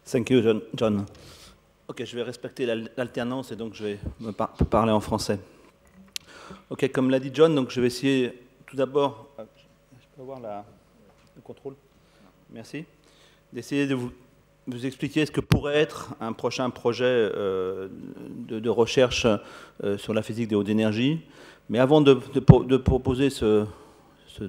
Thank you, John. Ok, je vais respecter l'alternance et donc je vais me parler en français. Ok, comme l'a dit John, donc je vais essayer tout d'abord. Je peux avoir le contrôle? Merci. D'essayer de vous expliquer ce que pourrait être un prochain projet de recherche sur la physique des hautes énergies. Mais avant de proposer ce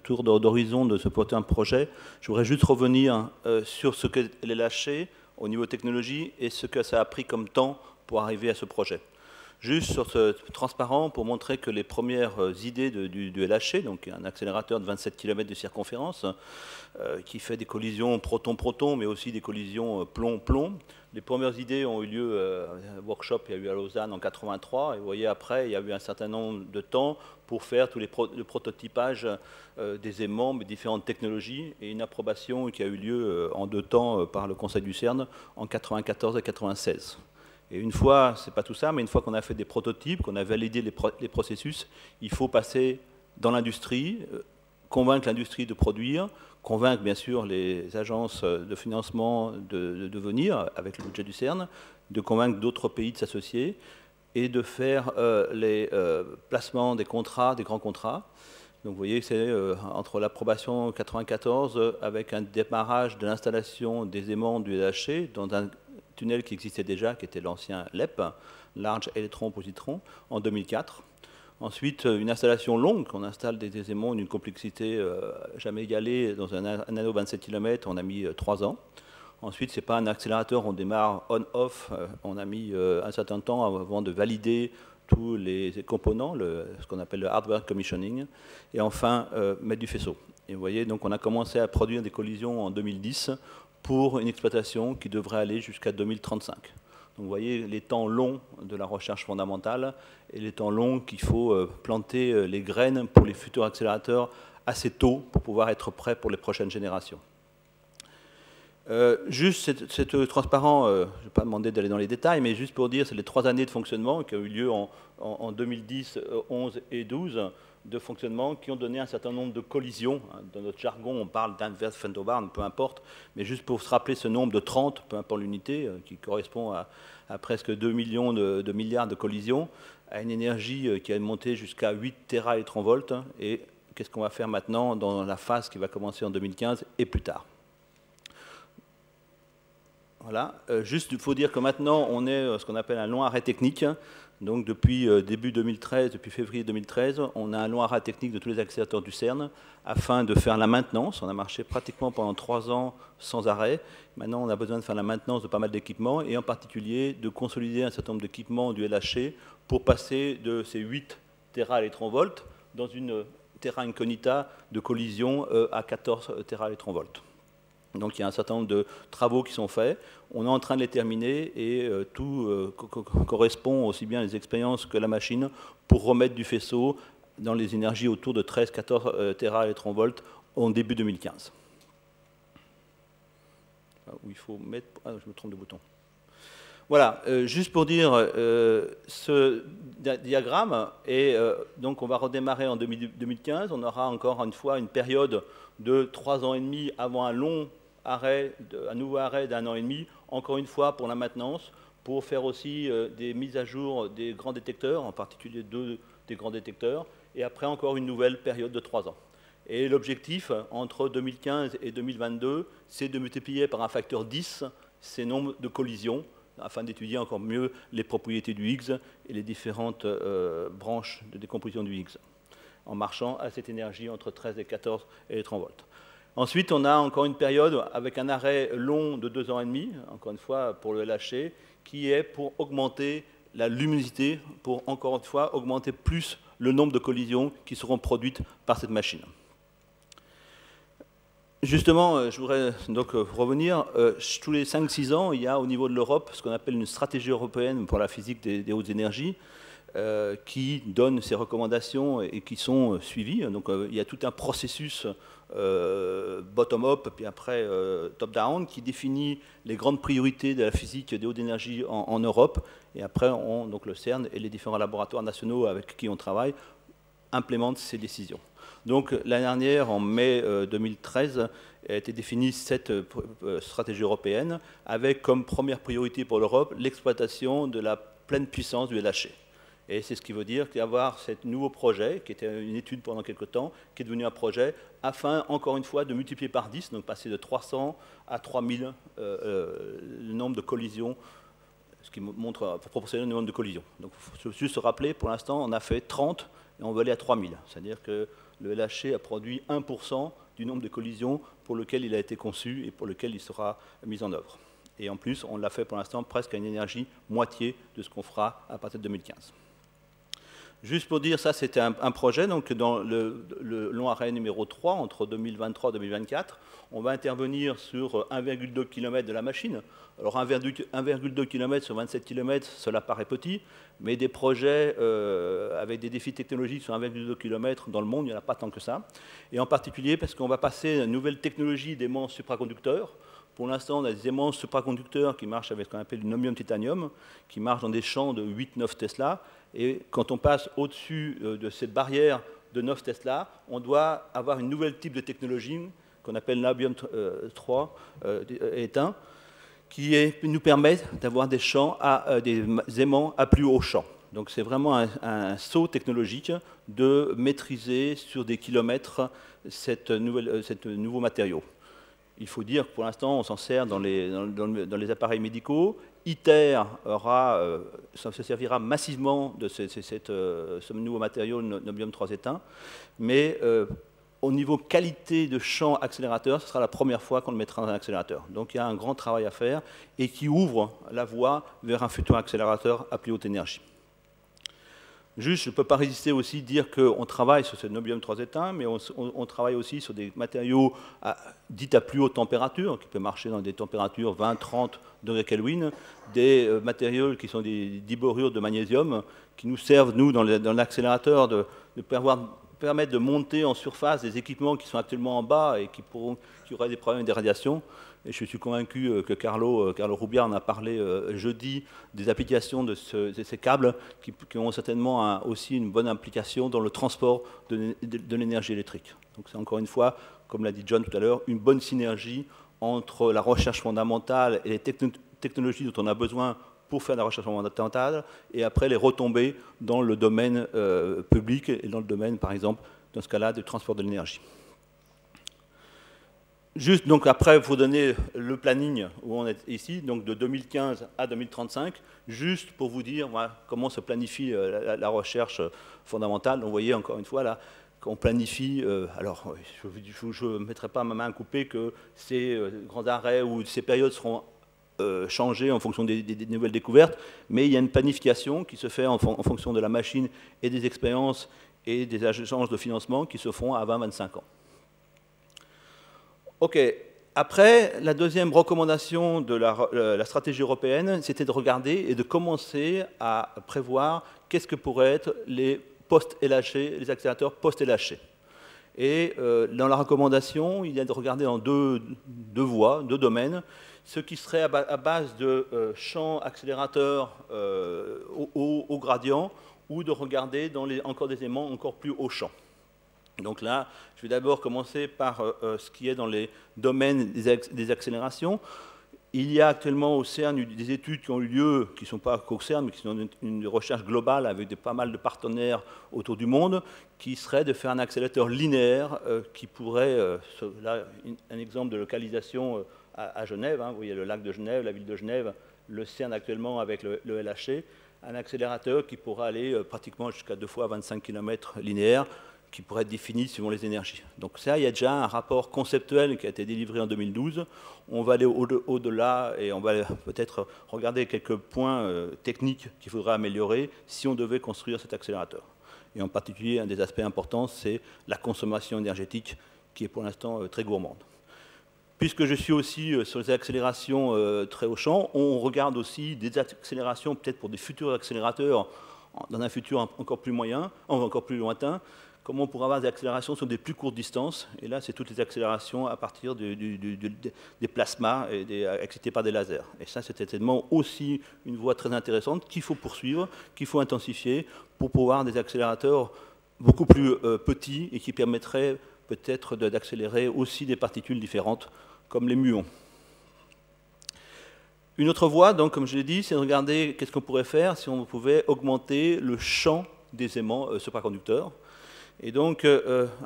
tour d'horizon de ce projet, je voudrais juste revenir sur ce qu'est LHC au niveau technologie et ce que ça a pris comme temps pour arriver à ce projet. Juste sur ce transparent pour montrer que les premières idées du LHC, donc un accélérateur de 27 km de circonférence, qui fait des collisions proton-proton, mais aussi des collisions plomb-plomb. Les premières idées ont eu lieu, un workshop il y a eu à Lausanne en 83, et vous voyez après, il y a eu un certain nombre de temps pour faire tous le prototypage des aimants, des différentes technologies, et une approbation qui a eu lieu en 2 temps par le Conseil du CERN en 94 et 96. Et une fois, c'est pas tout ça, mais une fois qu'on a fait des prototypes, qu'on a validé les processus, il faut passer dans l'industrie, convaincre l'industrie de produire, convaincre bien sûr les agences de financement de venir avec le budget du CERN, de convaincre d'autres pays de s'associer et de faire les placements des contrats, des grands contrats. Donc vous voyez, c'est entre l'approbation 94 avec un démarrage de l'installation des aimants du LHC dans un tunnel qui existait déjà, qui était l'ancien LEP, Large Electron Positron, en 2004. Ensuite, une installation longue, on installe des aimants d'une complexité jamais égalée dans un anneau 27 km, on a mis 3 ans. Ensuite, ce n'est pas un accélérateur, on démarre on-off, on a mis un certain temps avant de valider tous les composants, ce qu'on appelle le hardware commissioning, et enfin mettre du faisceau. Et vous voyez, donc on a commencé à produire des collisions en 2010 pour une exploitation qui devrait aller jusqu'à 2035. Donc vous voyez les temps longs de la recherche fondamentale et les temps longs qu'il faut planter les graines pour les futurs accélérateurs assez tôt pour pouvoir être prêts pour les prochaines générations. Juste, c'est transparent, je ne vais pas demander d'aller dans les détails, mais juste pour dire, c'est les 3 années de fonctionnement qui ont eu lieu en 2010, 11 et 12 de fonctionnement qui ont donné un certain nombre de collisions. Dans notre jargon, on parle d'inverse van der Waals, peu importe, mais juste pour se rappeler ce nombre de 30, peu importe l'unité, qui correspond à presque 2 millions de milliards de collisions, à une énergie qui a monté jusqu'à 8 téraélectronvolts. Et qu'est-ce qu'on va faire maintenant dans la phase qui va commencer en 2015 et plus tard? Voilà. Juste, il faut dire que maintenant, on est ce qu'on appelle un long arrêt technique. Donc, depuis début 2013, depuis février 2013, on a un long arrêt technique de tous les accélérateurs du CERN afin de faire la maintenance. On a marché pratiquement pendant 3 ans sans arrêt. Maintenant, on a besoin de faire la maintenance de pas mal d'équipements et en particulier de consolider un certain nombre d'équipements du LHC pour passer de ces 8 téraélectronvolts dans une terra incognita de collision à 14 téraélectronvolts. Donc il y a un certain nombre de travaux qui sont faits, on est en train de les terminer et tout correspond aussi bien à les expériences que la machine pour remettre du faisceau dans les énergies autour de 13-14 téraélectronvolts en début 2015. Où il faut mettre... Ah, je me trompe de bouton. Voilà, juste pour dire ce diagramme, et donc on va redémarrer en 2015, on aura encore une fois une période de 3 ans et demi avant un long arrêt, un nouveau arrêt d'1 an et demi, encore une fois pour la maintenance, pour faire aussi des mises à jour des grands détecteurs, en particulier 2 des grands détecteurs, et après encore une nouvelle période de 3 ans. Et l'objectif, entre 2015 et 2022, c'est de multiplier par un facteur 10 ces nombres de collisions, afin d'étudier encore mieux les propriétés du Higgs et les différentes branches de décomposition du Higgs, en marchant à cette énergie entre 13 et 14 électronvolts. Ensuite, on a encore une période avec un arrêt long de 2 ans et demi, encore une fois pour le LHC, qui est pour augmenter la luminosité, pour encore une fois augmenter plus le nombre de collisions qui seront produites par cette machine. Justement, je voudrais donc revenir, tous les 5-6 ans, il y a au niveau de l'Europe ce qu'on appelle une stratégie européenne pour la physique des hautes énergies, qui donne ses recommandations et qui sont suivies. Donc il y a tout un processus bottom-up, puis après top-down, qui définit les grandes priorités de la physique des hautes énergies en Europe. Et après, donc le CERN et les différents laboratoires nationaux avec qui on travaille implémentent ces décisions. Donc l'année dernière, en mai 2013, a été définie cette stratégie européenne avec comme première priorité pour l'Europe l'exploitation de la pleine puissance du LHC. Et c'est ce qui veut dire qu'il y avoir ce nouveau projet, qui était une étude pendant quelques temps, qui est devenu un projet, afin, encore une fois, de multiplier par 10, donc passer de 300 à 3000 le nombre de collisions, ce qui montre proportionnel au nombre de collisions. Donc il faut juste se rappeler, pour l'instant, on a fait 30 et on veut aller à 3000. C'est-à-dire que le LHC a produit 1% du nombre de collisions pour lequel il a été conçu et pour lequel il sera mis en œuvre. Et en plus, on l'a fait pour l'instant presque à une énergie moitié de ce qu'on fera à partir de 2015. Juste pour dire, ça c'était un projet, donc dans le long arrêt numéro 3, entre 2023 et 2024, on va intervenir sur 1,2 km de la machine. Alors 1,2 km sur 27 km, cela paraît petit, mais des projets avec des défis technologiques sur 1,2 km dans le monde, il n'y en a pas tant que ça. Et en particulier parce qu'on va passer à une nouvelle technologie d'aimants supraconducteurs. Pour l'instant, on a des aimants supraconducteurs qui marchent avec ce qu'on appelle du niobium-titanium, qui marchent dans des champs de 8-9 Tesla. Et quand on passe au-dessus de cette barrière de 9 Tesla, on doit avoir une nouvelle type de technologie qu'on appelle niobium 3 éteint, qui nous permet d'avoir des champs des aimants à plus haut champ. Donc c'est vraiment un saut technologique de maîtriser sur des kilomètres ce nouveau matériau. Il faut dire que pour l'instant, on s'en sert dans les appareils médicaux. ITER se servira massivement de ce nouveau matériau, le niobium 3 éteint. Mais au niveau qualité de champ accélérateur, ce sera la première fois qu'on le mettra dans un accélérateur. Donc il y a un grand travail à faire et qui ouvre la voie vers un futur accélérateur à plus haute énergie. Juste, je ne peux pas résister aussi à dire qu'on travaille sur ce niobium 3 éteint, mais on travaille aussi sur des matériaux dits à plus haute température, qui peuvent marcher dans des températures 20-30 degrés Kelvin, des matériaux qui sont des diborures de magnésium, qui nous servent, nous, dans l'accélérateur, de permettre de monter en surface des équipements qui sont actuellement en bas et qui auraient des problèmes de radiation. Et je suis convaincu que Carlo Rubbia en a parlé jeudi, des applications de ces câbles qui ont certainement aussi une bonne implication dans le transport de l'énergie électrique. Donc c'est encore une fois, comme l'a dit John tout à l'heure, une bonne synergie entre la recherche fondamentale et les technologies dont on a besoin pour faire la recherche fondamentale, et après les retombées dans le domaine public et dans le domaine, par exemple, dans ce cas-là, du transport de l'énergie. Juste, donc après, il faut donner le planning où on est ici, donc de 2015 à 2035, juste pour vous dire voilà, comment se planifie la recherche fondamentale. Donc, vous voyez, encore une fois, là, qu'on planifie, alors je ne mettrai pas ma main à couper que ces grands arrêts ou ces périodes seront changées en fonction des nouvelles découvertes, mais il y a une planification qui se fait en fonction de la machine et des expériences et des échanges de financement qui se font à 20-25 ans. OK. Après, la deuxième recommandation de la stratégie européenne, c'était de regarder et de commencer à prévoir qu'est-ce que pourraient être les post-LHC, les accélérateurs post-LHC. Et dans la recommandation, il y a de regarder en deux voies, deux domaines, ce qui serait à base de champs accélérateurs au gradient ou de regarder dans encore des éléments encore plus haut champ. Donc là, je vais d'abord commencer par ce qui est dans les domaines des accélérations. Il y a actuellement au CERN des études qui ont eu lieu, qui ne sont pas qu'au CERN, mais qui sont une recherche globale avec pas mal de partenaires autour du monde, qui serait de faire un accélérateur linéaire qui pourrait, là, un exemple de localisation à Genève, hein, vous voyez le lac de Genève, la ville de Genève, le CERN actuellement avec le LHC, un accélérateur qui pourra aller pratiquement jusqu'à 2 fois 25 km linéaires, qui pourrait être défini suivant les énergies. Donc ça, il y a déjà un rapport conceptuel qui a été délivré en 2012. On va aller au-delà et on va peut-être regarder quelques points techniques qu'il faudra améliorer si on devait construire cet accélérateur. Et en particulier, un des aspects importants, c'est la consommation énergétique qui est pour l'instant très gourmande. Puisque je suis aussi sur les accélérations très haut champ, on regarde aussi des accélérations peut-être pour des futurs accélérateurs dans un futur encore plus moyen, encore plus lointain. Comment on pourra avoir des accélérations sur des plus courtes distances. Et là, c'est toutes les accélérations à partir des plasmas excités par des lasers. Et ça, c'est certainement aussi une voie très intéressante qu'il faut poursuivre, qu'il faut intensifier pour pouvoir avoir des accélérateurs beaucoup plus petit et qui permettrait peut-être d'accélérer aussi des particules différentes, comme les muons. Une autre voie, donc, comme je l'ai dit, c'est de regarder qu'est-ce qu'on pourrait faire si on pouvait augmenter le champ des aimants supraconducteurs. Et donc,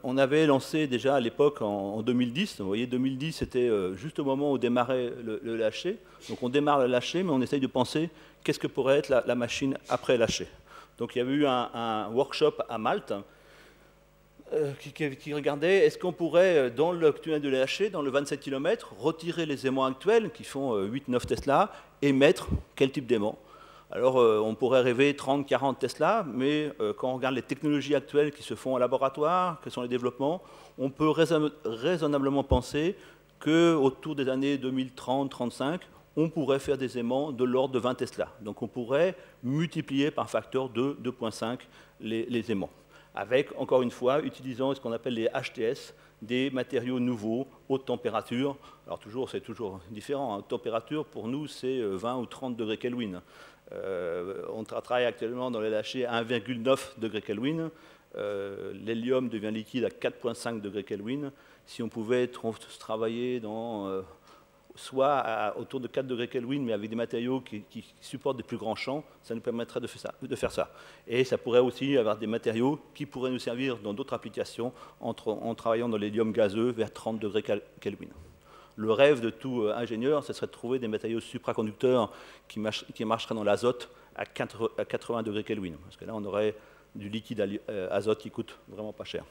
on avait lancé déjà à l'époque, en 2010, vous voyez, 2010, c'était juste au moment où démarrait le lâcher. Donc, on démarre le lâcher, mais on essaye de penser qu'est-ce que pourrait être la machine après lâcher. Donc, il y avait eu un workshop à Malte qui regardait est-ce qu'on pourrait, dans le tunnel de lâcher, dans le 27 km, retirer les aimants actuels, qui font 8-9 Tesla, et mettre quel type d'aimant. Alors, on pourrait rêver 30-40 Tesla, mais quand on regarde les technologies actuelles qui se font en laboratoire, quels sont les développements, on peut raisonnablement penser qu'autour des années 2030-35, on pourrait faire des aimants de l'ordre de 20 Tesla. Donc, on pourrait multiplier par facteur 2, 2,5 les aimants. Avec, encore une fois, utilisant ce qu'on appelle les HTS, des matériaux nouveaux, haute température. Alors, c'est toujours différent. Haute température, pour nous, c'est 20 ou 30 degrés Kelvin. On travaille actuellement dans les lâchers à 1,9 degrés Kelvin. L'hélium devient liquide à 4,5 degrés Kelvin. Si on pouvait travailler dans, soit autour de 4 degrés Kelvin, mais avec des matériaux qui supportent des plus grands champs, ça nous permettrait de faire ça. Et ça pourrait aussi avoir des matériaux qui pourraient nous servir dans d'autres applications en travaillant dans l'hélium gazeux vers 30 degrés Kelvin. Le rêve de tout ingénieur, ce serait de trouver des matériaux supraconducteurs qui marcheraient dans l'azote à 80 degrés Kelvin. Parce que là, on aurait du liquide azote qui coûte vraiment pas cher.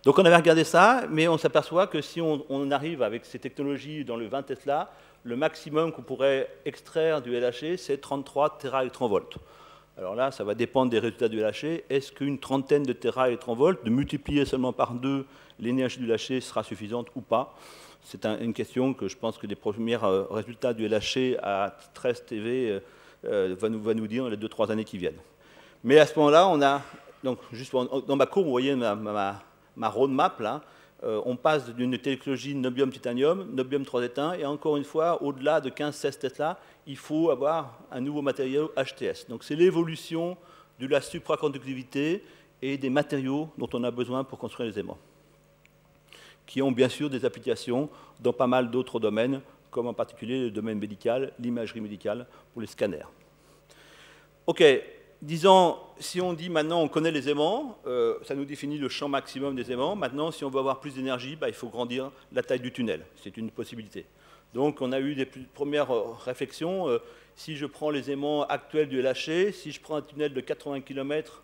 Donc on avait regardé ça, mais on s'aperçoit que si on arrive avec ces technologies dans le 20 Tesla, le maximum qu'on pourrait extraire du LHC, c'est 33 téraélectronvolts. Alors là, ça va dépendre des résultats du LHC. Est-ce qu'une trentaine de téraélectronvolts, de multiplier seulement par 2 l'énergie du LHC sera suffisante ou pas? C'est une question que je pense que les premiers résultats du LHC à 13 TV va nous dire dans les 2-3 années qui viennent. Mais à ce moment-là, on a, donc juste dans ma courbe, vous voyez ma roadmap là, on passe d'une technologie nobium-titanium, nobium 3 éteints, et encore une fois, au-delà de 15-16 Tesla, il faut avoir un nouveau matériau HTS. Donc c'est l'évolution de la supraconductivité et des matériaux dont on a besoin pour construire les aimants, qui ont bien sûr des applications dans pas mal d'autres domaines, comme en particulier le domaine médical, l'imagerie médicale pour les scanners. OK. Disons, si on dit maintenant on connaît les aimants, ça nous définit le champ maximum des aimants. Maintenant, si on veut avoir plus d'énergie, il faut grandir la taille du tunnel. C'est une possibilité. Donc, on a eu des premières réflexions. Si je prends les aimants actuels du LHC, si je prends un tunnel de 80 km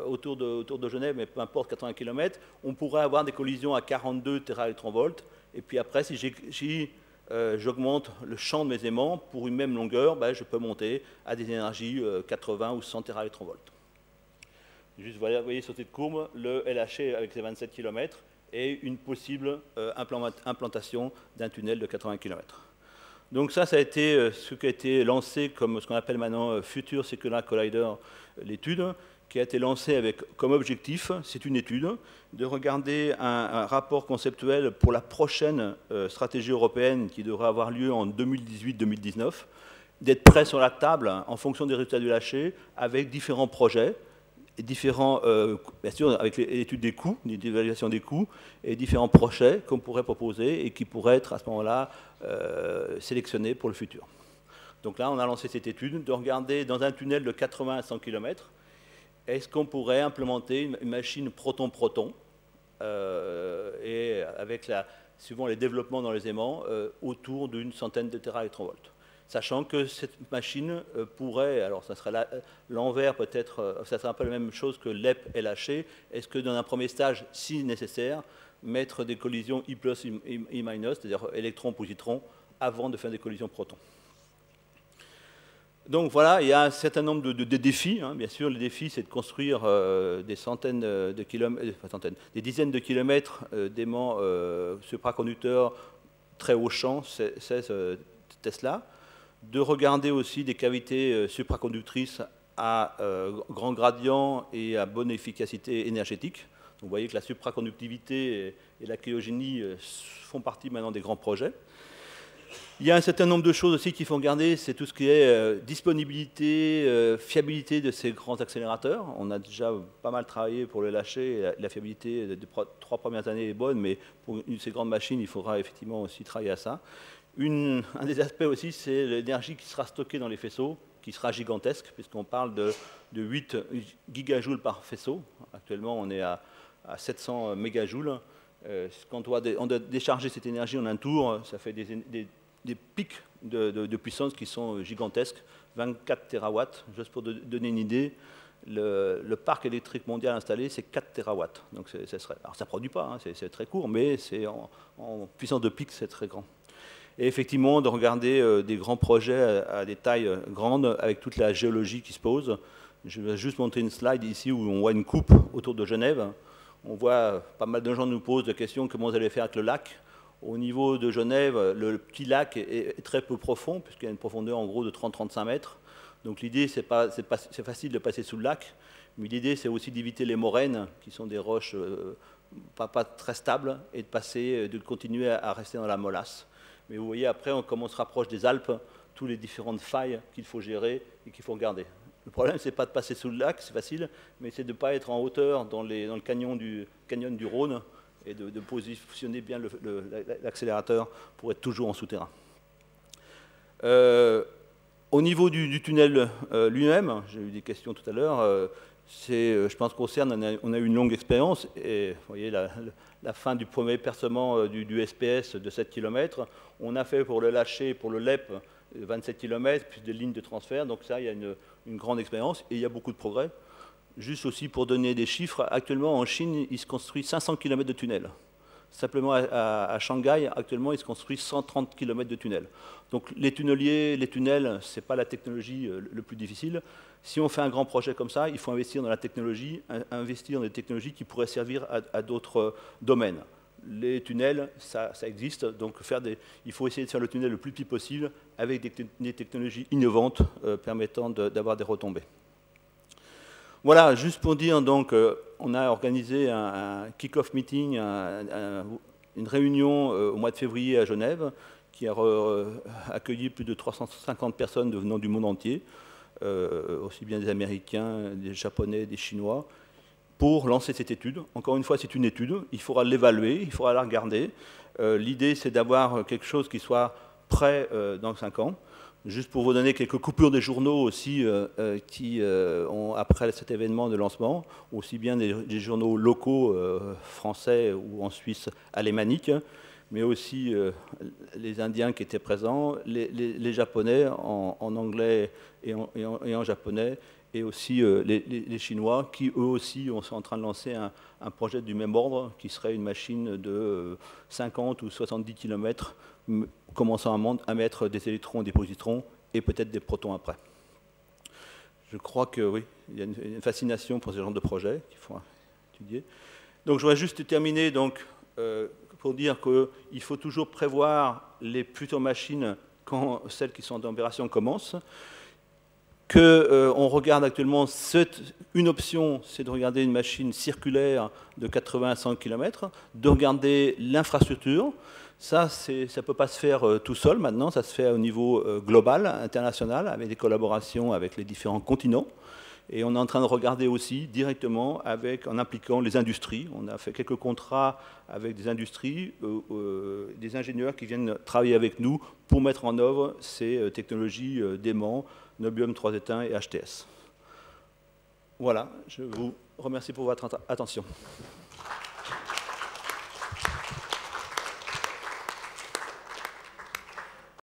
autour de Genève, mais peu importe, 80 km, on pourrait avoir des collisions à 42 téraélectronvolts. Et puis après, si j'augmente le champ de mes aimants pour une même longueur, je peux monter à des énergies 80 ou 100 téraélectronvolts. Juste, vous voyez sur cette courbe, le LHC avec ses 27 km et une possible implantation d'un tunnel de 80 km. Donc ça a été ce qui a été lancé comme ce qu'on appelle maintenant Future Circular Collider, l'étude, qui a été lancée avec comme objectif, c'est une étude, de regarder un rapport conceptuel pour la prochaine stratégie européenne qui devrait avoir lieu en 2018-2019, d'être prêt sur la table en fonction des résultats du lâcher avec différents projets, et différents, bien sûr avec l'étude des coûts, l'évaluation des coûts, et différents projets qu'on pourrait proposer et qui pourraient être à ce moment-là sélectionnés pour le futur. Donc là, on a lancé cette étude de regarder dans un tunnel de 80 à 100 km, est-ce qu'on pourrait implémenter une machine proton-proton et avec, suivant les développements dans les aimants, autour d'une centaine de téraélectronvolts. Sachant que cette machine pourrait, alors ça serait l'envers peut-être, ça serait un peu la même chose que l'EP LHC, est-ce que dans un premier stage, si nécessaire, mettre des collisions I+, I-, c'est-à-dire électron-positron, avant de faire des collisions protons. Donc voilà, il y a un certain nombre de défis. Bien sûr, le défi, c'est de construire des centaines de kilomètres, des dizaines de kilomètres d'aimants supraconducteurs très haut champ, 16 Tesla, de regarder aussi des cavités supraconductrices à grand gradient et à bonne efficacité énergétique. Donc vous voyez que la supraconductivité et la cryogénie font partie maintenant des grands projets. Il y a un certain nombre de choses aussi qu'il faut regarder, c'est tout ce qui est disponibilité, fiabilité de ces grands accélérateurs. On a déjà pas mal travaillé pour le lâcher, la fiabilité des 3 premières années est bonne, mais pour ces grandes machines, il faudra effectivement aussi travailler à ça. Un des aspects aussi, c'est l'énergie qui sera stockée dans les faisceaux, qui sera gigantesque, puisqu'on parle de 8 gigajoules par faisceau. Actuellement, on est à 700 mégajoules. Quand on doit décharger cette énergie en un tour, ça fait des pics de puissance qui sont gigantesques, 24 terawatts. Juste pour donner une idée, le parc électrique mondial installé, c'est 4 terawatts. Donc alors ça ne produit pas, hein, c'est très court, mais en puissance de pic, c'est très grand. Et effectivement, de regarder des grands projets à des tailles grandes, avec toute la géologie qui se pose. Je vais juste montrer une slide ici où on voit une coupe autour de Genève. On voit pas mal de gens nous posent la question comment vous allez faire avec le lac. Au niveau de Genève, le petit lac est très peu profond, puisqu'il y a une profondeur en gros de 30-35 mètres. Donc l'idée, c'est facile de passer sous le lac, mais l'idée, c'est aussi d'éviter les moraines, qui sont des roches pas très stables, et de continuer à rester dans la molasse. Mais vous voyez, après, comme on se rapproche des Alpes, toutes les différentes failles qu'il faut gérer et qu'il faut regarder. Le problème, ce n'est pas de passer sous le lac, c'est facile, mais c'est de ne pas être en hauteur dans le canyon du Rhône, et de positionner bien l'accélérateur pour être toujours en souterrain. Au niveau du tunnel lui-même, j'ai eu des questions tout à l'heure, je pense qu'au CERN, on a eu une longue expérience, et vous voyez la fin du premier percement du SPS de 7 km, on a fait pour le lâcher, pour le LEP, 27 km, plus des lignes de transfert, donc ça, il y a une grande expérience, et il y a beaucoup de progrès. Juste aussi pour donner des chiffres, actuellement en Chine, il se construit 500 km de tunnels. Simplement à Shanghai, actuellement, il se construit 130 km de tunnels. Donc les tunnels, ce n'est pas la technologie le plus difficile. Si on fait un grand projet comme ça, il faut investir dans la technologie, investir dans des technologies qui pourraient servir à d'autres domaines. Les tunnels, ça existe, donc il faut essayer de faire le tunnel le plus petit possible avec des technologies innovantes permettant d'avoir des retombées. Voilà, juste pour dire, donc, on a organisé un kick-off meeting, une réunion au mois de février à Genève, qui a accueilli plus de 350 personnes venant du monde entier, aussi bien des Américains, des Japonais, des Chinois, pour lancer cette étude. Encore une fois, c'est une étude, il faudra l'évaluer, il faudra la regarder. L'idée, c'est d'avoir quelque chose qui soit prêt dans 5 ans. Juste pour vous donner quelques coupures des journaux aussi qui ont, après cet événement de lancement, aussi bien des journaux locaux français ou en Suisse alémaniques, mais aussi les Indiens qui étaient présents, les Japonais en anglais et en japonais, et aussi les Chinois qui, eux aussi, sont en train de lancer un projet du même ordre, qui serait une machine de 50 ou 70 km, commençant à mettre des électrons, des positrons, et peut-être des protons après. Je crois que oui, il y a une fascination pour ce genre de projet qu'il faut étudier. Donc je voudrais juste terminer pour dire qu'il faut toujours prévoir les futures machines quand celles qui sont en opération commencent. On regarde actuellement, une option, c'est de regarder une machine circulaire de 80 à 100 km, de regarder l'infrastructure. Ça ne peut pas se faire tout seul maintenant, ça se fait au niveau global, international, avec des collaborations avec les différents continents. Et on est en train de regarder aussi directement en impliquant les industries. On a fait quelques contrats avec des industries, des ingénieurs qui viennent travailler avec nous pour mettre en œuvre ces technologies d'aimant, Niobium 3 éteint et HTS. Voilà, je vous remercie pour votre attention.